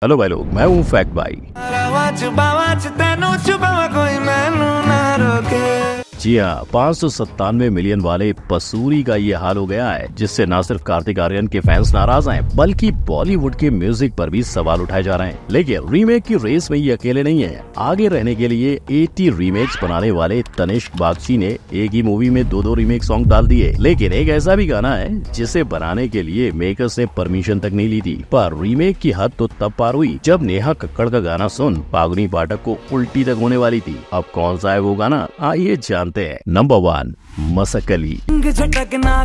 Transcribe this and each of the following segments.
Hello भाई लोग, मैं हूँ फैक्ट भाई। जी हाँ, 597 मिलियन वाले पसूरी का ये हाल हो गया है, जिससे न सिर्फ कार्तिक आर्यन के फैंस नाराज हैं, बल्कि बॉलीवुड के म्यूजिक पर भी सवाल उठाए जा रहे हैं। लेकिन रीमेक की रेस में ये अकेले नहीं है। आगे रहने के लिए 80 रीमेक्स बनाने वाले तनिष्क बागची ने एक ही मूवी में दो रीमेक सॉन्ग डाल दिए। लेकिन एक ऐसा भी गाना है जिसे बनाने के लिए मेकर्स ने परमिशन तक नहीं ली थी। पर रीमेक की हद तो तब पार हुई जब नेहा कक्कड़ का गाना सुन फाल्गुनी पाठक को उल्टी तक होने वाली थी। अब कौन सा है वो गाना, आइए जानते हैं। नंबर 1, मसकली।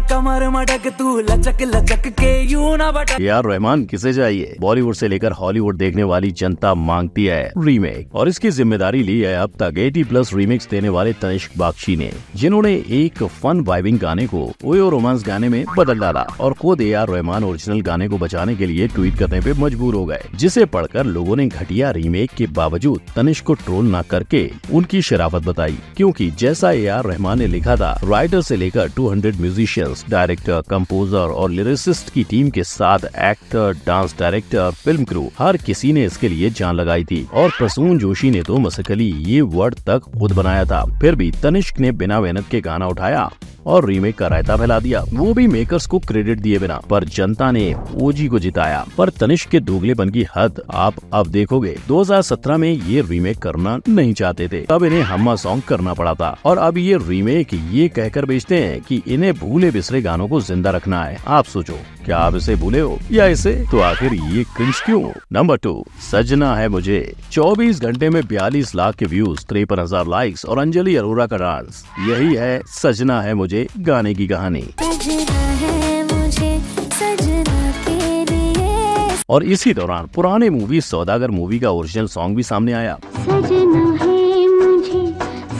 कमर मटक तू लचक लचक के यूं ना बटक। यार रहमान किसे चाहिए? बॉलीवुड से लेकर हॉलीवुड देखने वाली जनता मांगती है रीमेक, और इसकी जिम्मेदारी ली है अब तक 80+ रीमेक्स देने वाले तनिष्क बागची ने, जिन्होंने एक फन वाइबिंग गाने को ओयो रोमांस गाने में बदल डाला और खुद AR रहमान ओरिजिनल गाने को बचाने के लिए ट्वीट करने पे मजबूर हो गए, जिसे पढ़कर लोगों ने घटिया रीमेक के बावजूद तनिष्क को ट्रोल न करके उनकी शराफत बताई। क्योंकि जैसा AR रहमान ने लिखा था, राइटर से लेकर 200 म्यूजिशियंस, डायरेक्टर, कंपोजर और लिरिसिस्ट की टीम के साथ actor, dance director, film crew, हर किसी ने इसके लिए जान लगाई थी। और प्रसून जोशी ने तो मसकली ये वर्ड तक खुद बनाया था। फिर भी तनिष्क ने बिना मेहनत के गाना उठाया और रीमेक का रायता फैला दिया, वो भी मेकर्स को क्रेडिट दिए बिना। पर जनता ने ओजी को जिताया। पर तनिष्क के दोगलेपन की हद आप अब देखोगे। 2017 में ये रीमेक करना नहीं चाहते थे, तब इन्हें हम्मा सॉन्ग करना पड़ा था, और अब ये रीमेक ये कहकर बेचते हैं कि इन्हें भूले बिसरे गानों को जिंदा रखना है। आप सोचो, क्या आप इसे भूले हो या इसे? तो आखिर ये क्रिंज क्यों? नंबर 2, सजना है मुझे। 24 घंटे में 42 लाख के व्यूज, 53,000 लाइक्स और अंजलि अरोरा का डांस, यही है सजना है मुझे गाने की कहानी। और इसी दौरान पुराने मूवी सौदागर मूवी का ओरिजिनल सॉन्ग भी सामने आया। सजना है मुझे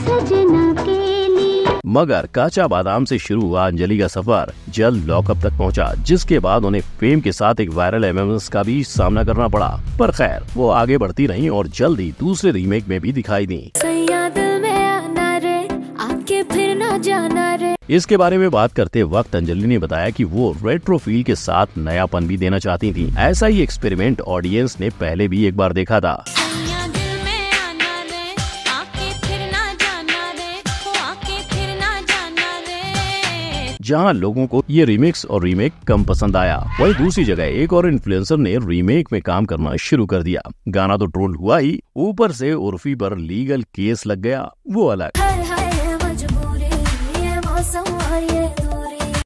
सजना के लिए। मगर काचा बादाम से शुरू हुआ अंजलि का सफर जल्द लॉकअप तक पहुंचा, जिसके बाद उन्हें फेम के साथ एक वायरल MMS का भी सामना करना पड़ा। पर खैर, वो आगे बढ़ती रहीं और जल्द ही दूसरे रीमेक में भी दिखाई दी। इसके बारे में बात करते वक्त अंजलि ने बताया कि वो रेट्रो फील के साथ नयापन भी देना चाहती थी। ऐसा ही एक्सपेरिमेंट ऑडियंस ने पहले भी एक बार देखा था, जहां लोगों को ये रिमिक्स और रीमेक कम पसंद आया। वहीं दूसरी जगह एक और इन्फ्लुएंसर ने रीमेक में काम करना शुरू कर दिया। गाना तो ट्रोल हुआ ही, ऊपर से उर्फी पर लीगल केस लग गया, वो अलग।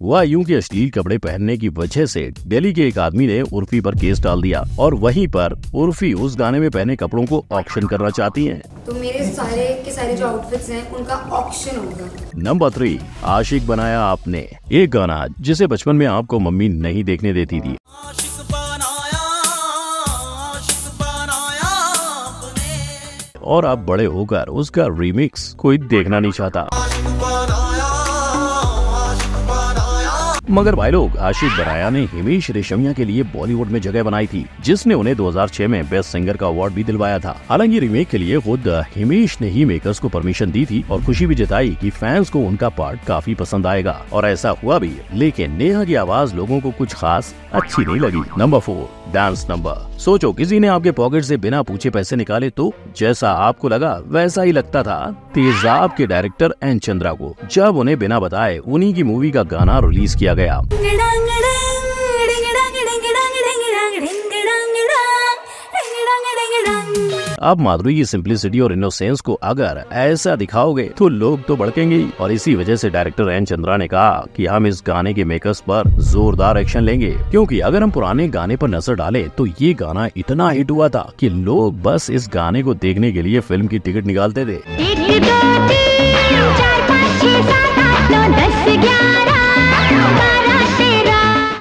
हुआ यूं कि अश्लील कपड़े पहनने की वजह से दिल्ली के एक आदमी ने उर्फी पर केस डाल दिया, और वहीं पर उर्फी उस गाने में पहने कपड़ों को ऑक्शन करना चाहती हैं। तो मेरे सारे के सारे जो आउटफिट्स हैं उनका ऑक्शन होगा। नंबर 3, आशिक बनाया आपने। एक गाना जिसे बचपन में आपको मम्मी नहीं देखने देती थी, और अब बड़े होकर उसका रीमिक्स कोई देखना नहीं चाहता। मगर भाई लोग, आशिक बनाया ने हिमेश रेशमिया के लिए बॉलीवुड में जगह बनाई थी, जिसने उन्हें 2006 में बेस्ट सिंगर का अवार्ड भी दिलवाया था। हालांकि रीमेक के लिए खुद हिमेश ने ही मेकर्स को परमिशन दी थी और खुशी भी जताई कि फैंस को उनका पार्ट काफी पसंद आएगा, और ऐसा हुआ भी। लेकिन नेहा की आवाज लोगों को कुछ खास अच्छी नहीं लगी। Number 4, dance number. सोचो, किसी ने आपके पॉकेट से बिना पूछे पैसे निकाले तो जैसा आपको लगा वैसा ही लगता था तेजाब के डायरेक्टर एन चंद्रा को, जब उन्हें बिना बताए उन्हीं की मूवी का गाना रिलीज किया गया। अब माधुरी की सिंप्लिसिटी और इनोसेंस को अगर ऐसा दिखाओगे तो लोग तो भड़केंगे ही, और इसी वजह से डायरेक्टर एन चंद्रा ने कहा कि हम इस गाने के मेकर्स पर जोरदार एक्शन लेंगे, क्योंकि अगर हम पुराने गाने पर नजर डालें तो ये गाना इतना हिट हुआ था कि लोग बस इस गाने को देखने के लिए फिल्म की टिकट निकालते थे। 1 2 3 4 5 6 7 8 9 10 11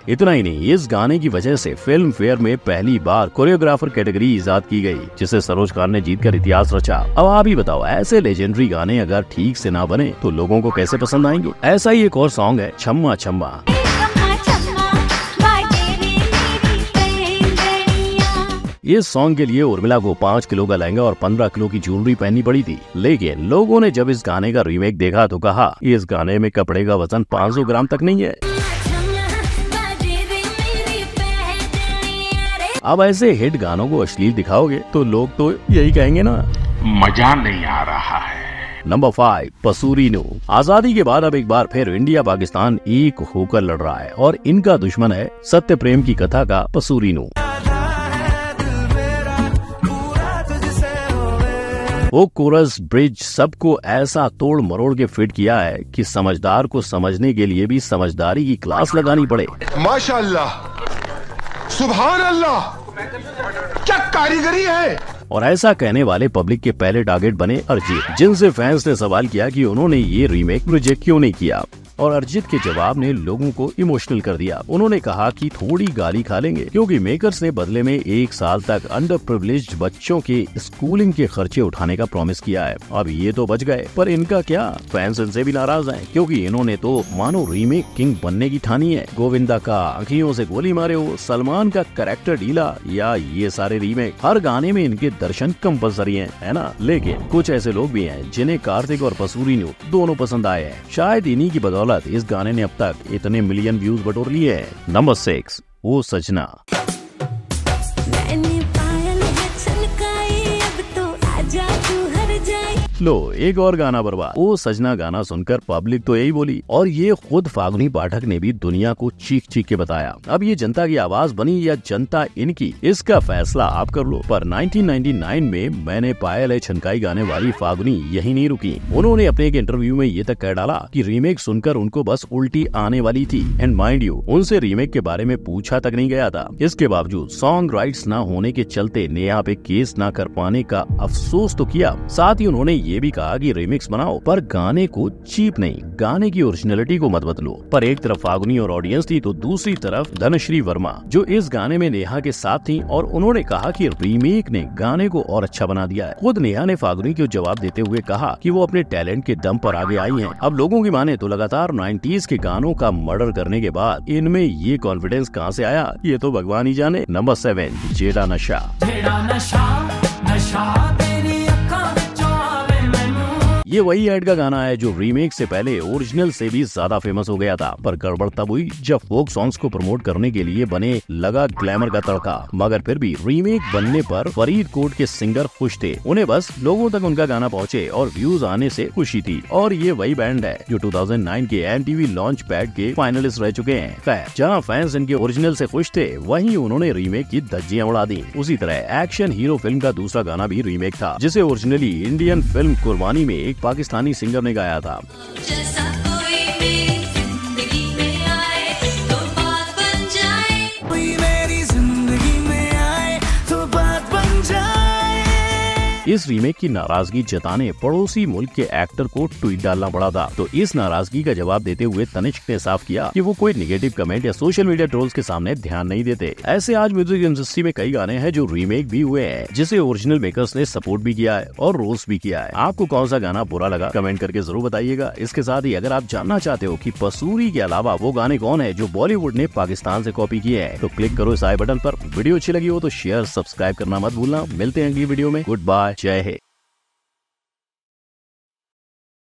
इतना ही नहीं, इस गाने की वजह से फिल्म फेयर में पहली बार कोरियोग्राफर कैटेगरी इजाद की गई, जिसे सरोज खान ने जीतकर इतिहास रचा। अब आप ही बताओ, ऐसे लेजेंडरी गाने अगर ठीक से ना बने तो लोगों को कैसे पसंद आएंगे? ऐसा ही एक और सॉन्ग है, छम्मा छम्मा। इस सॉन्ग के लिए उर्मिला को 5 किलो का लहंगा और 15 किलो की ज्वेलरी पहननी पड़ी थी। लेकिन लोगों ने जब इस गाने का रीमेक देखा तो कहा, इस गाने में कपड़े का वजन 500 ग्राम तक नहीं है। अब ऐसे हिट गानों को अश्लील दिखाओगे तो लोग तो यही कहेंगे ना, मजा नहीं आ रहा है। नंबर 5, पसूरीनो। आजादी के बाद अब एक बार फिर इंडिया पाकिस्तान एक होकर लड़ रहा है और इनका दुश्मन है सत्य प्रेम की कथा का पसूरीनो। वो कोरस ब्रिज सबको ऐसा तोड़ मरोड़ के फिट किया है कि समझदार को समझने के लिए भी समझदारी की क्लास लगानी पड़े। माशाअल्लाह, सुभान अल्लाह, क्या कारीगरी है। और ऐसा कहने वाले पब्लिक के पहले टारगेट बने अरिजीत, जिनसे फैंस ने सवाल किया कि उन्होंने ये रीमेक रिजेक्ट क्यों नहीं किया। और अरिजीत के जवाब ने लोगों को इमोशनल कर दिया। उन्होंने कहा कि थोड़ी गाली खा लेंगे क्योंकि मेकर्स ने बदले में 1 साल तक अंडर प्रिविलेज्ड बच्चों के स्कूलिंग के खर्चे उठाने का प्रॉमिस किया है। अब ये तो बच गए, पर इनका क्या, फैंस इनसे भी नाराज हैं क्योंकि इन्होंने तो मानो रीमेक किंग बनने की ठानी है। गोविंदा का आँखियों से गोली मारे हो, सलमान का कैरेक्टर ढीला, या ये सारे रीमेक हर गाने में इनके दर्शन कंपल्सरी है ना। लेकिन कुछ ऐसे लोग भी हैं जिन्हें कार्तिक और पसूरीनो दोनों पसंद आए हैं। शायद इन्हीं की बदौलत इस गाने ने अब तक इतने मिलियन व्यूज बटोर लिए हैं। नंबर 6, ओ सजना। लो एक और गाना बर्बाद। ओ सजना गाना सुनकर पब्लिक तो यही बोली और ये खुद फागुनी पाठक ने भी दुनिया को चीख चीख के बताया। अब ये जनता की आवाज बनी या जनता इनकी, इसका फैसला आप कर लो। पर 1999 में मैंने पायल है छनकाई गाने वाली फागुनी यही नहीं रुकी। उन्होंने अपने एक इंटरव्यू में ये तक कह डाला कि रीमेक सुनकर उनको बस उल्टी आने वाली थी। एंड माइंड यू, उनसे रीमेक के बारे में पूछा तक नहीं गया था। इसके बावजूद सॉन्ग राइट्स न होने के चलते नेहा पे केस न कर पाने का अफसोस तो किया। साथ ही उन्होंने ये भी कहा कि रिमिक्स बनाओ पर गाने को चीप नहीं, गाने की ओरिजिनलिटी को मत बदलो। पर एक तरफ फागुनी और ऑडियंस थी तो दूसरी तरफ धनश्री वर्मा जो इस गाने में नेहा के साथ थी और उन्होंने कहा कि रीमेक ने गाने को और अच्छा बना दिया है। खुद नेहा ने फागुनी को जवाब देते हुए कहा कि वो अपने टैलेंट के दम पर आगे आई हैं। अब लोगों की माने तो लगातार 90s के गानों का मर्डर करने के बाद इनमें ये कॉन्फिडेंस कहां से आया, ये तो भगवान ही जाने। नंबर 7, जेड़ा नशा। ये वही ऐड का गाना है जो रीमेक से पहले ओरिजिनल से भी ज्यादा फेमस हो गया था। पर गड़बड़ तब हुई जब फोक सॉन्ग्स को प्रमोट करने के लिए बने लगा ग्लैमर का तड़का। मगर फिर भी रीमेक बनने पर फरीदकोट के सिंगर खुश थे, उन्हें बस लोगों तक उनका गाना पहुंचे और व्यूज आने से खुशी थी। और ये वही बैंड है जो 2009 के MTV लॉन्च पैड के फाइनलिस्ट रह चुके हैं। खैर, जहाँ फैंस इनके ओरिजिनल से खुश थे वहीं उन्होंने रीमेक की धज्जियां उड़ा दी। उसी तरह एक्शन हीरो फिल्म का दूसरा गाना भी रीमेक था जिसे ओरिजिनली इंडियन फिल्म कुर्बानी में एक पाकिस्तानी सिंगर ने गाया था। इस रीमेक की नाराजगी जताने पड़ोसी मुल्क के एक्टर को ट्वीट डालना पड़ा था। तो इस नाराजगी का जवाब देते हुए तनिष्क ने साफ किया कि वो कोई नेगेटिव कमेंट या सोशल मीडिया ट्रोल्स के सामने ध्यान नहीं देते। ऐसे आज म्यूजिक इंडस्ट्री में कई गाने हैं जो रीमेक भी हुए हैं जिसे ओरिजिनल मेकर्स ने सपोर्ट भी किया है और रोस्ट भी किया है। आपको कौन सा गाना बुरा लगा कमेंट करके जरूर बताइएगा। इसके साथ ही अगर आप जानना चाहते हो कि पसूरी के अलावा वो गाने कौन है जो बॉलीवुड ने पाकिस्तान से कॉपी किए हैं तो क्लिक करो इस आई बटन पर। वीडियो अच्छी लगी हो तो शेयर सब्सक्राइब करना मत भूलना। मिलते हैं अगली वीडियो में। गुड बाय, जय हिंद।